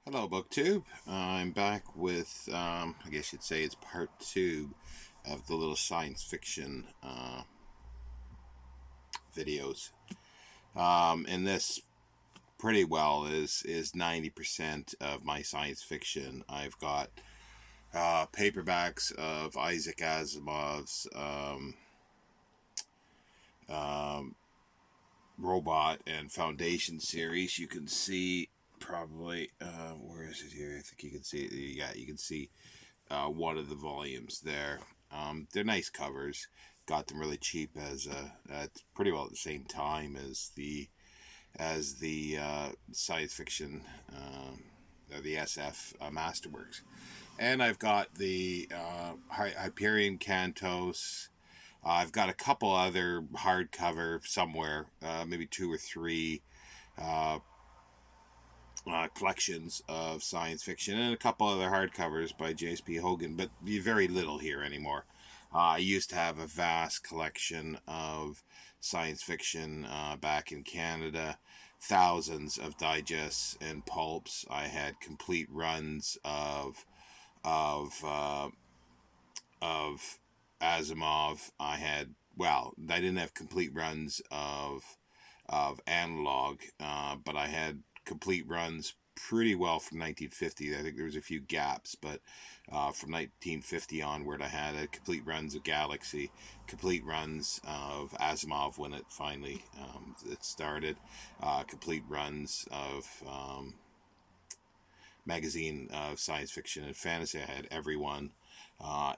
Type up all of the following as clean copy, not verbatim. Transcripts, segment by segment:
Hello, BookTube. I'm back with, I guess you'd say it's part two of the little science fiction videos. And this pretty well is 90% of my science fiction. I've got paperbacks of Isaac Asimov's um, Robot and Foundation series. You can see probably, where is it here? I think you can see it. Yeah, you can see one of the volumes there. They're nice covers. Got them really cheap as at pretty well at the same time as the science fiction or the SF Masterworks. And I've got the Hyperion Cantos. I've got a couple other hardcover somewhere, maybe two or three uh, collections of science fiction and a couple other hardcovers by J.S.P. Hogan, but very little here anymore. I used to have a vast collection of science fiction back in Canada, thousands of digests and pulps. I had complete runs of of Asimov. I didn't have complete runs of analog, but I had complete runs pretty well from 1950. I think there was a few gaps, but from 1950 onward, I had complete runs of Galaxy, complete runs of Asimov when it finally it started, complete runs of magazine of science fiction and fantasy. I had everyone.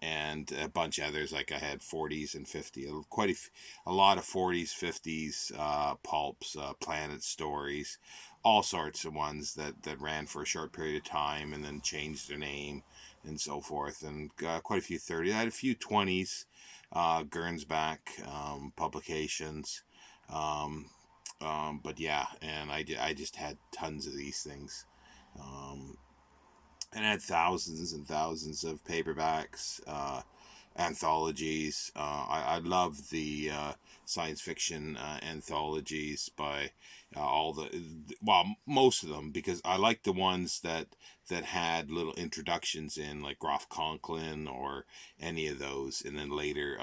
And a bunch of others, like I had 40s and 50s, a lot of 40s, 50s pulps, Planet stories, all sorts of ones that ran for a short period of time and then changed their name and so forth. And quite a few 30s. I had a few 20s, Gernsback publications. Um, but yeah, and I just had tons of these things. Um, and I had thousands and thousands of paperbacks, anthologies. I love the science fiction anthologies by most of them, because I like the ones that had little introductions in, like Groff Conklin or any of those, and then later,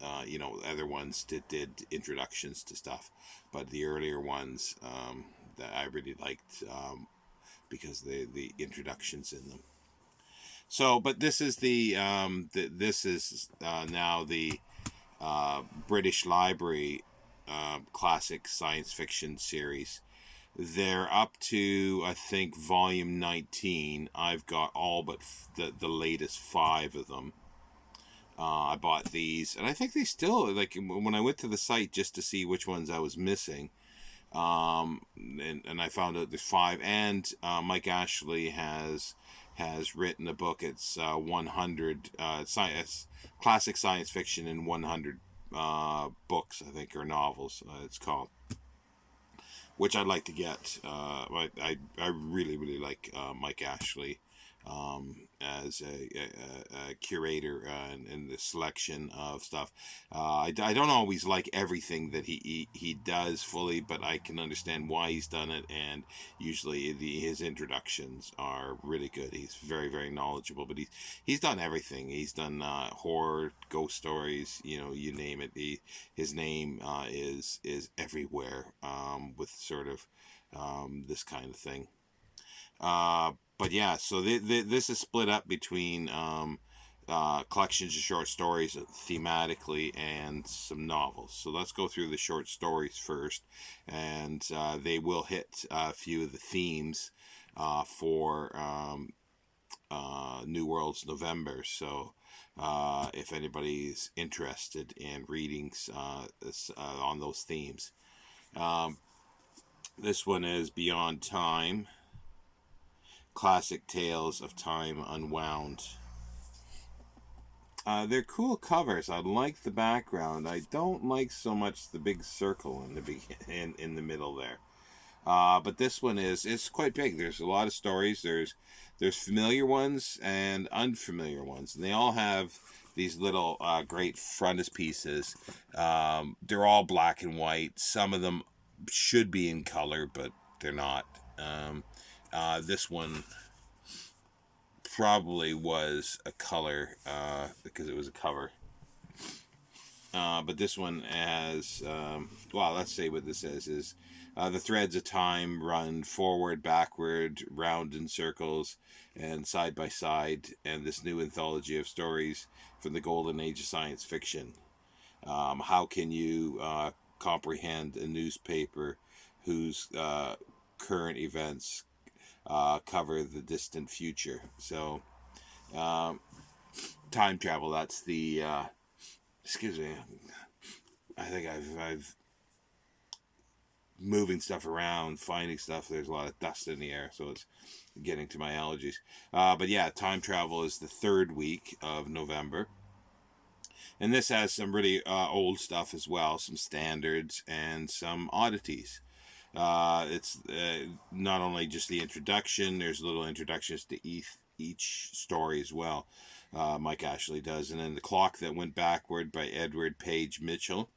other ones that did introductions to stuff. But the earlier ones that I really liked. Because the introductions in them. So, but this is this is now the British Library classic science fiction series. They're up to, I think, volume 19. I've got all but the latest five of them. I bought these, and I think they still, like, when I went to the site just to see which ones I was missing, and I found out there's five, and Mike Ashley has written a book. It's 100 science classic science fiction in 100 books, I think, or novels. It's called, which I'd like to get. I really like Mike Ashley as a curator in the selection of stuff. I don't always like everything that he does fully, but I can understand why he's done it, and usually his introductions are really good. He's very knowledgeable, but he's done everything. He's done horror, ghost stories, you name it. His name is everywhere with sort of this kind of thing. But yeah, so this is split up between collections of short stories thematically and some novels. So let's go through the short stories first, and they will hit a few of the themes for New Worlds November. So if anybody's interested in readings on those themes. Um, this one is Beyond Time. Classic Tales of Time Unwound. They're cool covers. I like the background. I don't like so much the big circle in the middle there. But this one it's quite big. There's a lot of stories. There's familiar ones and unfamiliar ones, and they all have these little great frontispieces. They're all black and white. Some of them should be in color, but they're not. This one probably was a color because it was a cover. But this one has, well, let's say what this says is the threads of time run forward, backward, round in circles, and side by side, and this new anthology of stories from the golden age of science fiction. How can you comprehend a newspaper whose current events cover the distant future? So, um, time travel, that's the, excuse me, I think I've moving stuff around, finding stuff. There's a lot of dust in the air, so it's getting to my allergies. But yeah, time travel is the third week of November, and this has some really old stuff as well, some standards and some oddities. It's not only just the introduction. There's little introductions to each story as well. Mike Ashley does, and then The Clock That Went Backward by Edward Page Mitchell.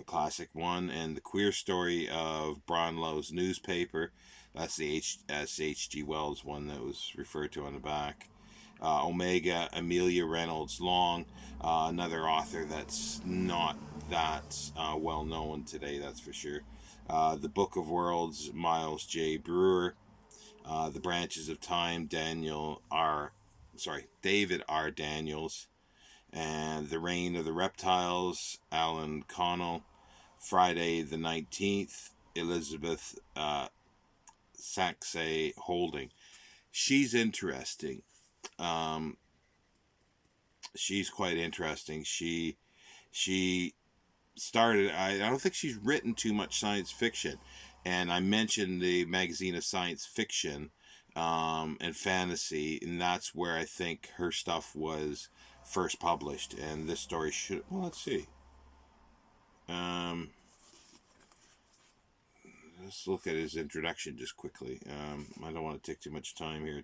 Classic one, and The Queer Story of Brownlow's Newspaper. That's the H.G. Wells one that was referred to on the back. Omega, Amelia Reynolds Long, another author that's not that well known today, that's for sure. The Book of Worlds, Miles J. Brewer. The Branches of Time, David R. Daniels. And The Reign of the Reptiles, Alan Connell. Friday the 19th, Elizabeth Saxe Holding. She's interesting. Um, she's quite interesting. She started, I don't think she's written too much science fiction. And I mentioned the magazine of science fiction and fantasy, and that's where I think her stuff was first published. And this story should, well, let's see. Let's look at his introduction just quickly. I don't want to take too much time here.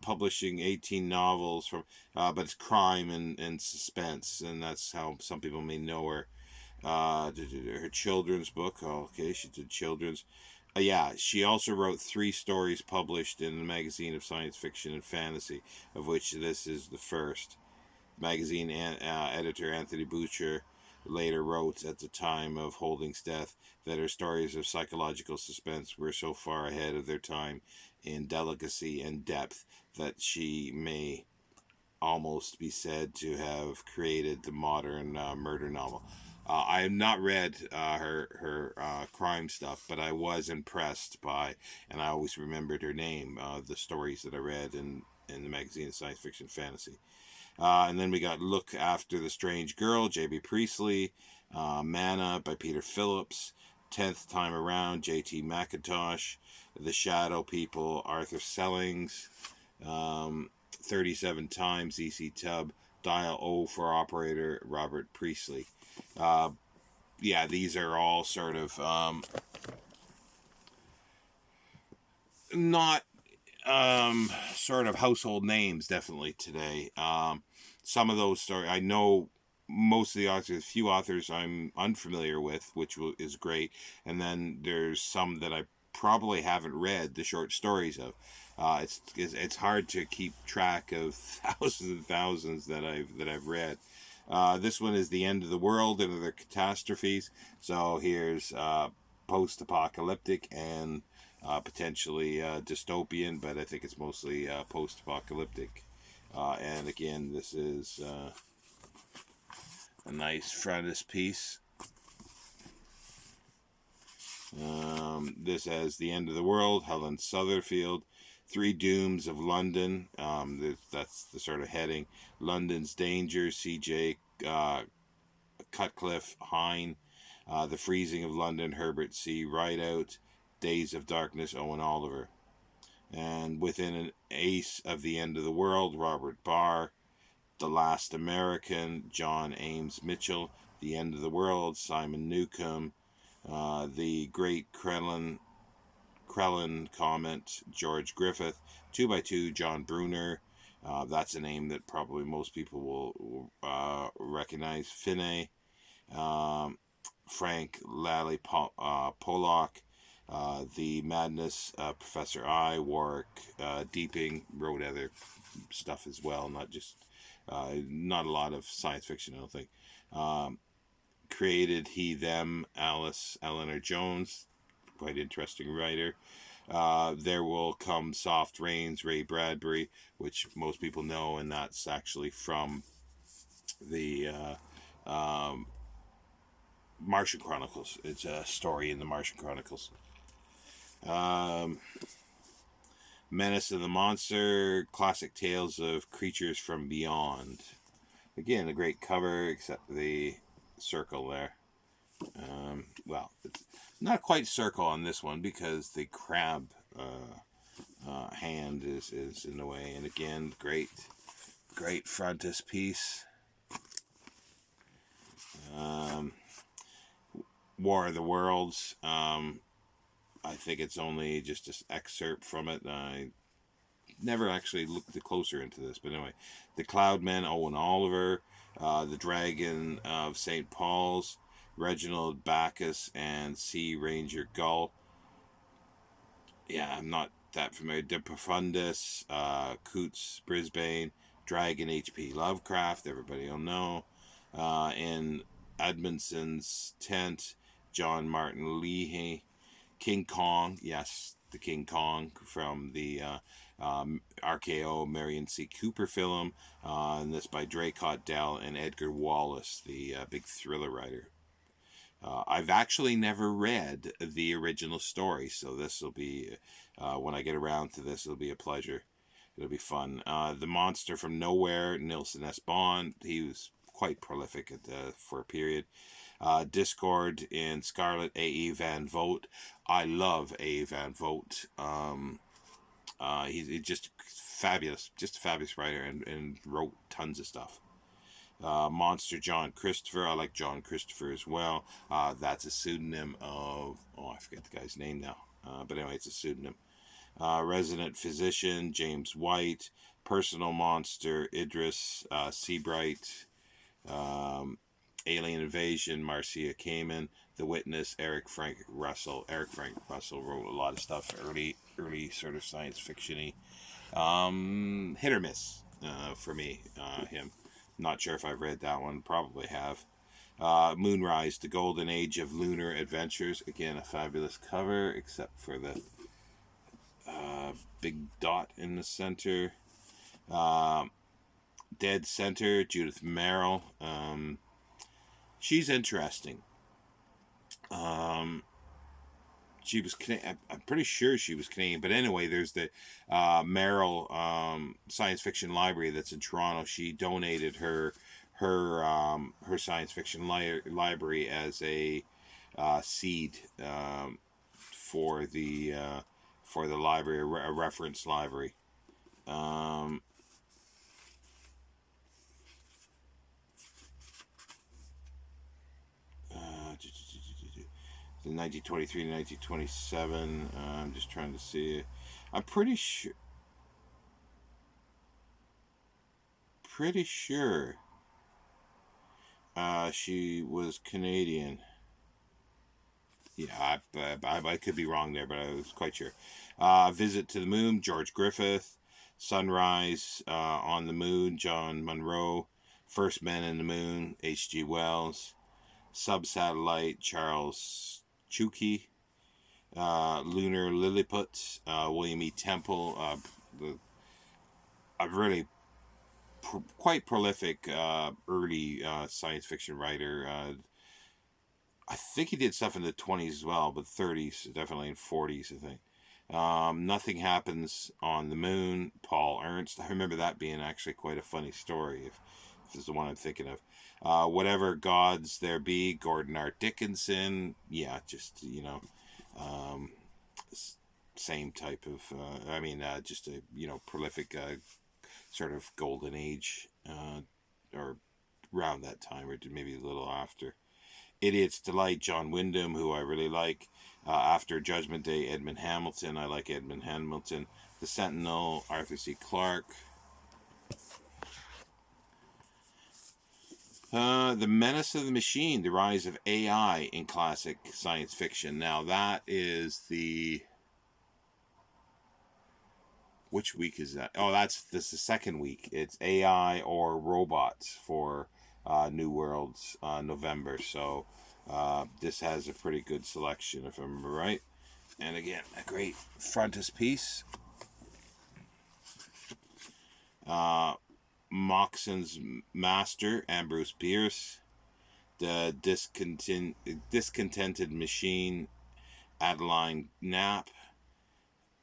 Publishing 18 novels from, but it's crime and suspense, and that's how some people may know her. Her children's book. Oh, okay, she did children's. Yeah, she also wrote 3 stories published in the magazine of science fiction and fantasy, of which this is the first. Magazine editor Anthony Boucher later wrote at the time of Holding's death that her stories of psychological suspense were so far ahead of their time in delicacy and depth that she may almost be said to have created the modern murder novel. I have not read her crime stuff, but I was impressed by, and I always remembered her name, the stories that I read in the magazine of science fiction fantasy. And then we got Look After the Strange Girl, J.B. Priestley. Mana by Peter Phillips. 10th Time Around, J.T. McIntosh. The Shadow People, Arthur Sellings. 37 Times, E.C. Tubb. Dial O for Operator, Robert Priestley. Yeah, these are all sort of not sort of household names definitely today. Some of those stories I know most of the authors, a few authors I'm unfamiliar with, which is great, and then there's some that I probably haven't read the short stories of. It's hard to keep track of thousands and thousands that I've read. This one is The End of the World and Other Catastrophes. So here's post-apocalyptic and potentially dystopian, but I think it's mostly post-apocalyptic. And again, this is a nice frontispiece. This has The End of the World, Helen Sutherfield. Three Dooms of London. That's the sort of heading. London's Danger, C.J. Cutcliffe Hine. The Freezing of London, Herbert C. Rideout. Days of Darkness, Owen Oliver. And Within an Ace of the End of the World, Robert Barr. The Last American, John Ames Mitchell. The End of the World, Simon Newcomb. The Great Krellin Comment, George Griffith. 2x2, John Brunner. That's a name that probably most people will recognize. Finney. Frank Lally Pollock. The Madness, Professor I, Warwick Deeping wrote other stuff as well, not a lot of science fiction, I don't think. Created He, Them, Alice Eleanor Jones, quite interesting writer. There Will Come Soft Rains, Ray Bradbury, which most people know, and that's actually from the Martian Chronicles. It's a story in the Martian Chronicles. Menace of the Monster, classic tales of creatures from beyond. Again, a great cover, except the circle there. Well, it's not quite circle on this one because the crab hand is in the way. And again, great frontispiece. War of the Worlds. I think it's only just an excerpt from it. I never actually looked closer into this, but anyway, The Cloudmen, Owen Oliver, The Dragon of St. Paul's, Reginald Bacchus, and Sea Ranger Gull. Yeah, I'm not that familiar. De Profundis, Coots, Brisbane, Dragon, H.P. Lovecraft, everybody will know. In Edmondson's Tent, John Martin Leahy, King Kong, yes, the King Kong from the RKO Marion C. Cooper film, and this by Draycott Dell and Edgar Wallace, the big thriller writer. I've actually never read the original story, so this will be, when I get around to this, it'll be a pleasure. It'll be fun. The Monster from Nowhere, Nilson S. Bond. He was quite prolific for a period. Discord in Scarlet, A.E. Van Vogt. I love A.E. Van Vogt. He's just fabulous, just a fabulous writer, and wrote tons of stuff. Monster John Christopher. I like John Christopher as well. That's a pseudonym of, I forget the guy's name now. But anyway, it's a pseudonym. Resident Physician, James White. Personal Monster, Idris Seabright. Alien Invasion, Marcia Kamen. The Witness, Eric Frank Russell. Eric Frank Russell wrote a lot of stuff, early sort of science fiction-y. Hit or miss for me, him. Not sure if I've read that one. Probably have. Moonrise, The Golden Age of Lunar Adventures. Again, a fabulous cover, except for the big dot in the center. Dead Center, Judith Merrill. She's interesting. She was I'm pretty sure she was Canadian, but anyway, there's the Merrill Science Fiction Library that's in Toronto. She donated her science fiction library as a seed for the library, a reference library. The 1923 to 1927. I'm just trying to see. I'm pretty sure. She was Canadian. Yeah, I could be wrong there, but I was quite sure. Visit to the Moon, George Griffith. Sunrise on the Moon, John Munro. First Men in the Moon, H.G. Wells. Subsatellite, Charles Chuki. Lunar Lilliput, William E. Temple. A really quite prolific early science fiction writer. I think he did stuff in the 20s as well, but 30s, definitely in 40s, I think. Nothing Happens on the Moon, Paul Ernst. I remember that being actually quite a funny story, if this is the one I'm thinking of. Whatever Gods There Be, Gordon R. Dickinson. Yeah, just, same type of, just a, prolific sort of golden age, or around that time, or maybe a little after. Idiot's Delight, John Wyndham, who I really like. After Judgment Day, Edmund Hamilton. I like Edmund Hamilton. The Sentinel, Arthur C. Clarke. The Menace of the Machine, The Rise of AI in Classic Science Fiction. Now, that is the... Which week is that? Oh, this the second week. It's AI or robots for New Worlds, November. So this has a pretty good selection, if I remember right. And again, a great frontispiece. Moxon's Master, Ambrose Bierce. The Discontented Machine, Adeline Knapp.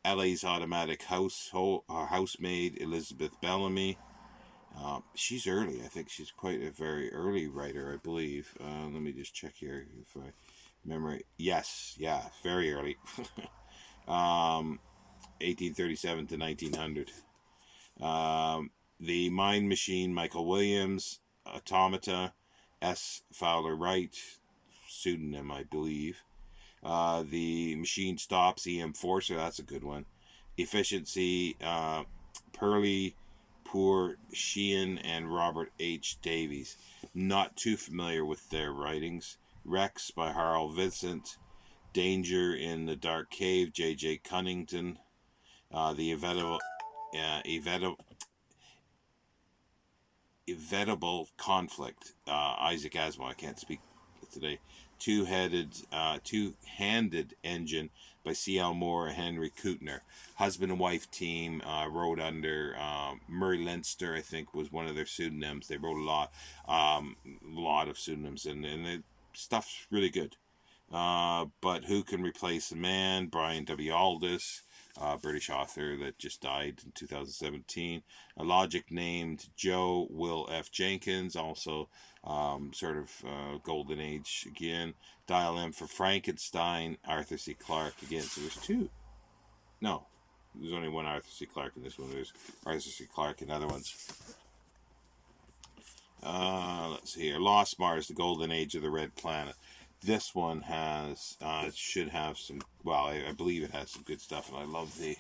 LA's Automatic Housemaid, Elizabeth Bellamy. She's early. I think she's quite a very early writer, I believe. Let me just check here if I remember. Yes, yeah, very early. 1837 to 1900. The Mind Machine, Michael Williams. Automata, S. Fowler Wright, pseudonym, I believe. The Machine Stops, E.M. Forcer, that's a good one. Efficiency, Pearlie Poor Sheehan and Robert H. Davies. Not too familiar with their writings. Rex by Harl Vincent. Danger in the Dark Cave, J.J. Cunnington. The Evitable Conflict, Isaac Asimov. I can't speak today. Two-handed Engine by C.L. Moore and Henry Kuttner. Husband and wife team, wrote under Murray Leinster, I think, was one of their pseudonyms. They wrote a lot of pseudonyms, and the stuff's really good. But Who Can Replace a Man? Brian W. Aldiss, British author that just died in 2017. A Logic Named Joe, Will F. Jenkins, also Golden Age again. Dial M for Frankenstein, Arthur C. Clarke again. So there's two. No, there's only one Arthur C. Clarke in this one. There's Arthur C. Clarke in other ones. Let's see here. Lost Mars, The Golden Age of the Red Planet. This one has, should have some, well, I believe it has some good stuff, and I love the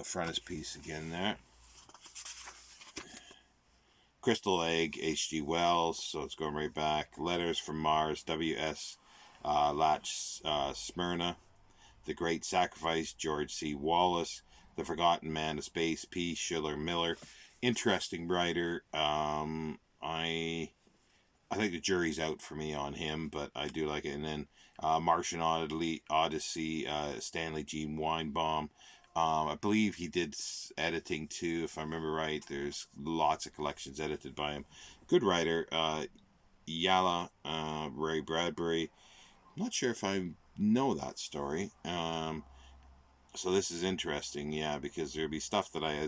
frontispiece again there. Crystal Egg, H.G. Wells, so it's going right back. Letters from Mars, W.S. Latch Smyrna. The Great Sacrifice, George C. Wallace. The Forgotten Man of Space, P. Schiller Miller. Interesting writer. I think the jury's out for me on him, but I do like it. And then Martian Odyssey, Stanley G. Weinbaum. I believe he did editing too, if I remember right. There's lots of collections edited by him. Good writer. Yala, Ray Bradbury. I'm not sure if I know that story. So this is interesting, yeah, because there'll be stuff that I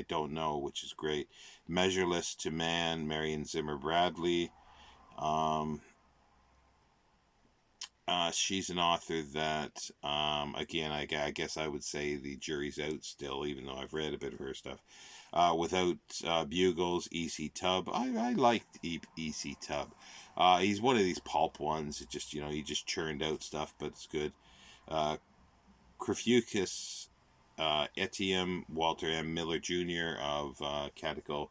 don't know, which is great. Measureless to Man, Marion Zimmer Bradley. She's an author that, again, I guess I would say the jury's out still, even though I've read a bit of her stuff. Without Bugles, E.C. Tubb. I liked E.C. Tubb. He's one of these pulp ones. It just, he just churned out stuff, but it's good. Crepuscus, Etienne Walter M. Miller Jr. of Catechol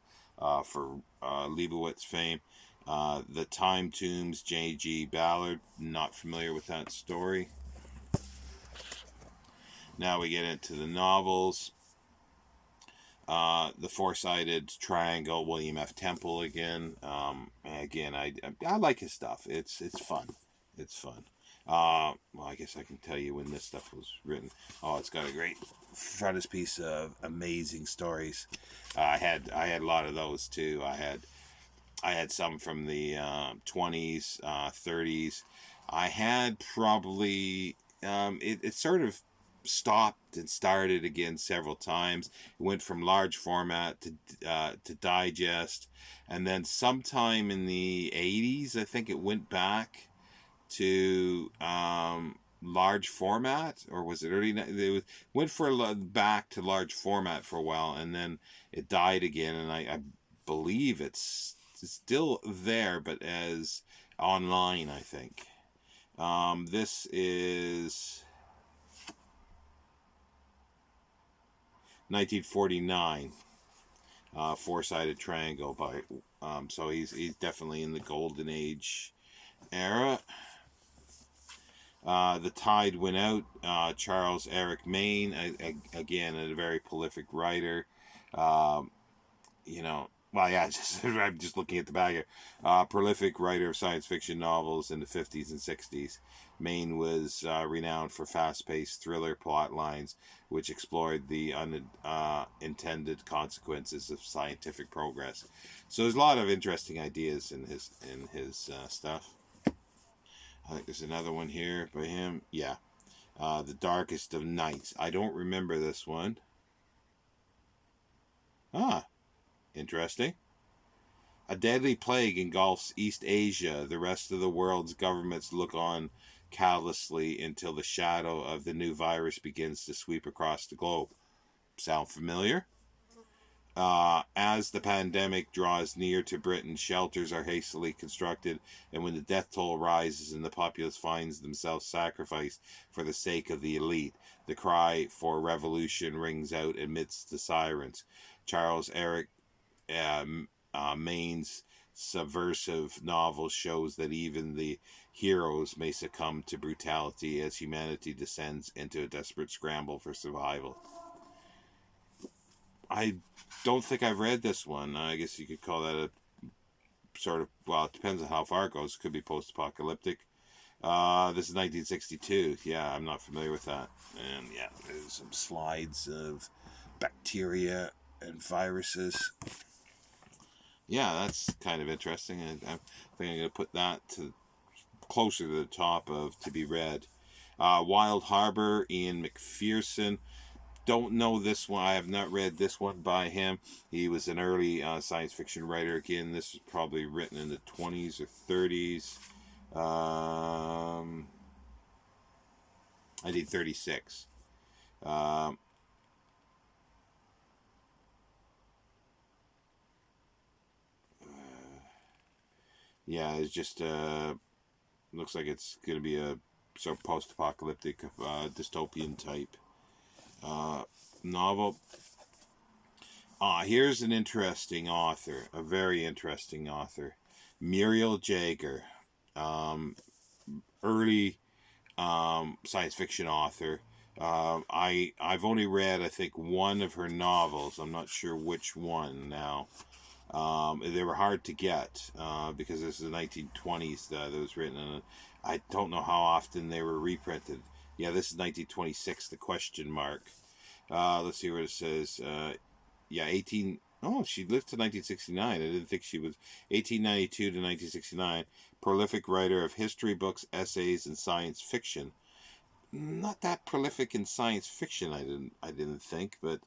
for Leibowitz fame. The Time Tombs, J.G. Ballard. Not familiar with that story. Now we get into the novels. The Four-Sided Triangle, William F. Temple again. Again, I like his stuff. It's fun. It's fun. Well, I guess I can tell you when this stuff was written. Oh, it's got a great frontispiece of amazing stories. I had a lot of those too. I had some from the 20s, 30s. I had probably it sort of stopped and started again several times. It went from large format to digest, and then sometime in the 80s, I think it went back to large format, or was it early? It went back to large format for a while, and then it died again. And I believe it's still there, but as online, I think. This is 1949. FourSided Triangle by. So he's definitely in the golden age era. The Tide Went Out, Charles Eric Maine, again, a very prolific writer. Um, well, yeah, I'm just looking at the bag here. Prolific writer of science fiction novels in the 50s and 60s. Maine was renowned for fast-paced thriller plot lines which explored the unintended consequences of scientific progress. So there's a lot of interesting ideas in his stuff. I think there's another one here by him. Yeah. The Darkest of Nights. I don't remember this one. Ah, interesting. A deadly plague engulfs East Asia. The rest of the world's governments look on callously until the shadow of the new virus begins to sweep across the globe. Sound familiar? As the pandemic draws near to Britain, shelters are hastily constructed, and when the death toll rises and the populace finds themselves sacrificed for the sake of the elite, the cry for revolution rings out amidst the sirens. Charles Eric Maine's subversive novel shows that even the heroes may succumb to brutality as humanity descends into a desperate scramble for survival. I don't think I've read this one. I guess you could call that a sort of, well, it depends on how far it goes. It could be post-apocalyptic. This is 1962. Yeah, I'm not familiar with that. And yeah, there's some slides of bacteria and viruses. Yeah, that's kind of interesting. I think I'm going to put that closer to the top of to be read. Wild Harbor, Ian McPherson. Don't know this one. I have not read this one by him. He was an early science fiction writer. Again, this was probably written in the 20s or 30s. 1936. Yeah, it's just looks like it's going to be a sort of post-apocalyptic dystopian type novel. Here's an interesting author, a very interesting author, Muriel Jager, early science fiction author. I've only read, I think, one of her novels. I'm not sure which one now. They were hard to get because this is the 1920s that it was written, and I don't know how often they were reprinted. Yeah, this is 1926. The question mark. Let's see what it says. Yeah, 18. Oh, she lived to 1969. I didn't think she was 1892 to 1969. Prolific writer of history books, essays, and science fiction. Not that prolific in science fiction, I didn't think, but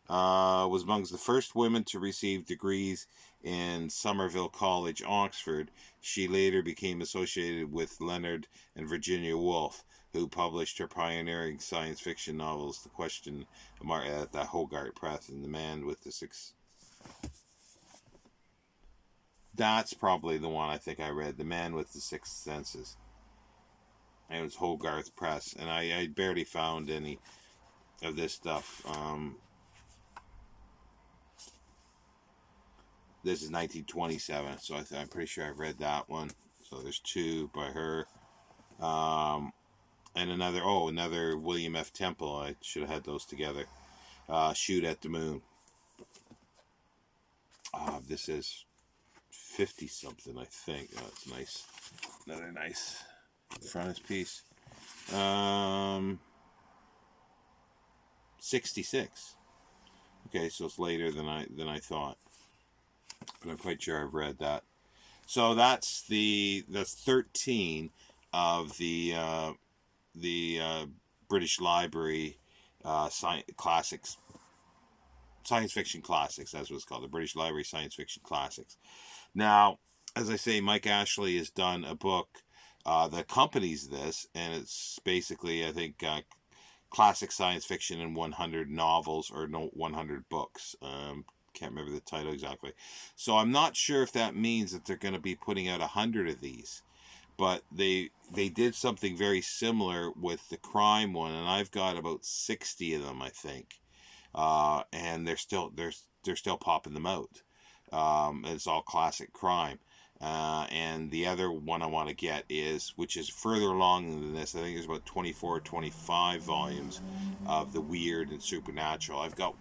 was amongst the first women to receive degrees in Somerville College, Oxford. She later became associated with Leonard and Virginia Woolf, who published her pioneering science fiction novels, The Question at the Hogarth Press and The Man with the Six. That's probably the one I think I read, The Man with the Sixth Senses. It was Hogarth Press, and I barely found any of this stuff. This is 1927, so I'm pretty sure I've read that one. So there's two by her. And another William F. Temple. I should have had those together. Shoot at the Moon. This is 50 something, I think. That's nice. Another nice frontispiece. 66. Okay, so it's later than I thought, but I'm quite sure I've read that. So that's 13 of the British Library classics, science fiction classics. That's what it's called, the British Library Science Fiction Classics. Now, as I say, Mike Ashley has done a book that accompanies this, and it's basically, I think, classic science fiction in 100 novels or 100 books. Can't remember the title exactly. So I'm not sure if that means that they're going to be putting out 100 of these. But they did something very similar with the crime one, and I've got about 60 of them, I think. And they're they're still popping them out. It's all classic crime. And the other one I want to get is, which is further along than this, I think there's about 24 or 25 volumes of the weird and supernatural. I've got,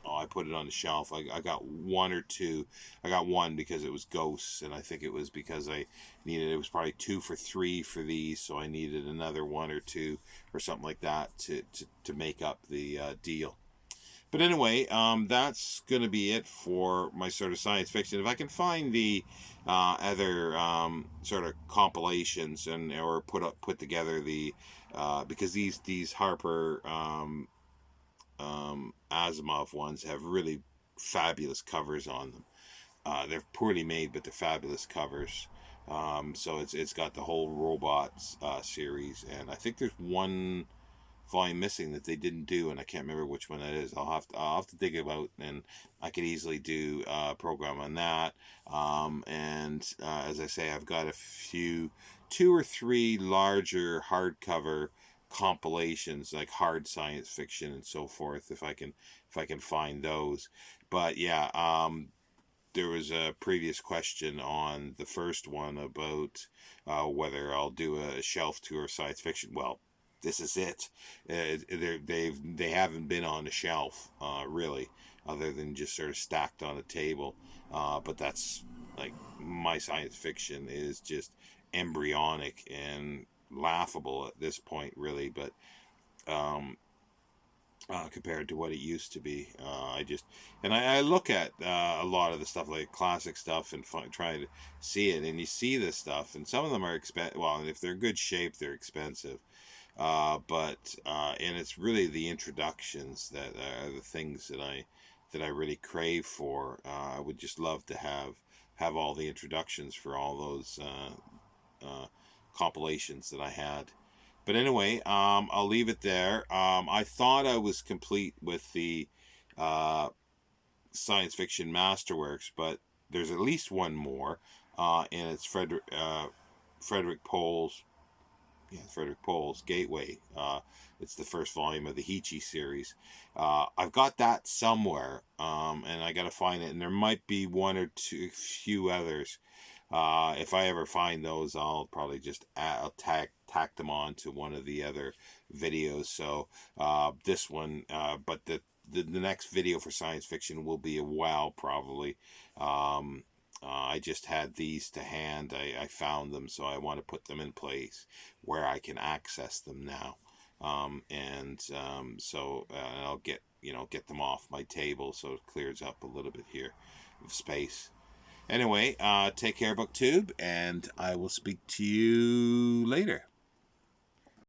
oh, I put it on the shelf. I got one or two. I got one because it was ghosts, and I think it was because I needed, it was probably 2 for 3 for these, so I needed another one or two or something like that to make up the deal. But anyway, that's going to be it for my sort of science fiction. If I can find the other sort of compilations and or put together the because these Harper Asimov ones have really fabulous covers on them. They're poorly made, but they're fabulous covers. So it's got the whole robots series, and I think there's one volume missing that they didn't do, and I can't remember which one that is. I'll have to dig it out, and I could easily do a program on that. And as I say, I've got a few, 2 or 3 larger hardcover compilations, like hard science fiction and so forth, if I can find those. But yeah, there was a previous question on the first one about whether I'll do a shelf tour of science fiction. Well, this is it. They haven't been on a shelf really, other than just sort of stacked on a table. But that's like, my science fiction is just embryonic and laughable at this point, really. But compared to what it used to be. I look at a lot of the stuff, like classic stuff, and try to see it, and you see this stuff, and some of them are expensive. Well, if they're good shape, they're expensive. And it's really the introductions that are the things that I really crave for. I would just love to have all the introductions for all those compilations that I had. But anyway, I'll leave it there. I thought I was complete with the science fiction masterworks, but there's at least one more, and it's Frederick Pohl's. Yeah, Frederick Pohl's Gateway. It's the first volume of the Heechee series. I've got that somewhere, and I got to find it. And there might be one or few others. If I ever find those, I'll probably just I'll tack them on to one of the other videos. So this one, but the next video for science fiction will be a while, probably. I just had these to hand. I found them, so I want to put them in place where I can access them now. So I'll get them off my table, so it clears up a little bit here of space. Anyway, take care, BookTube, and I will speak to you later.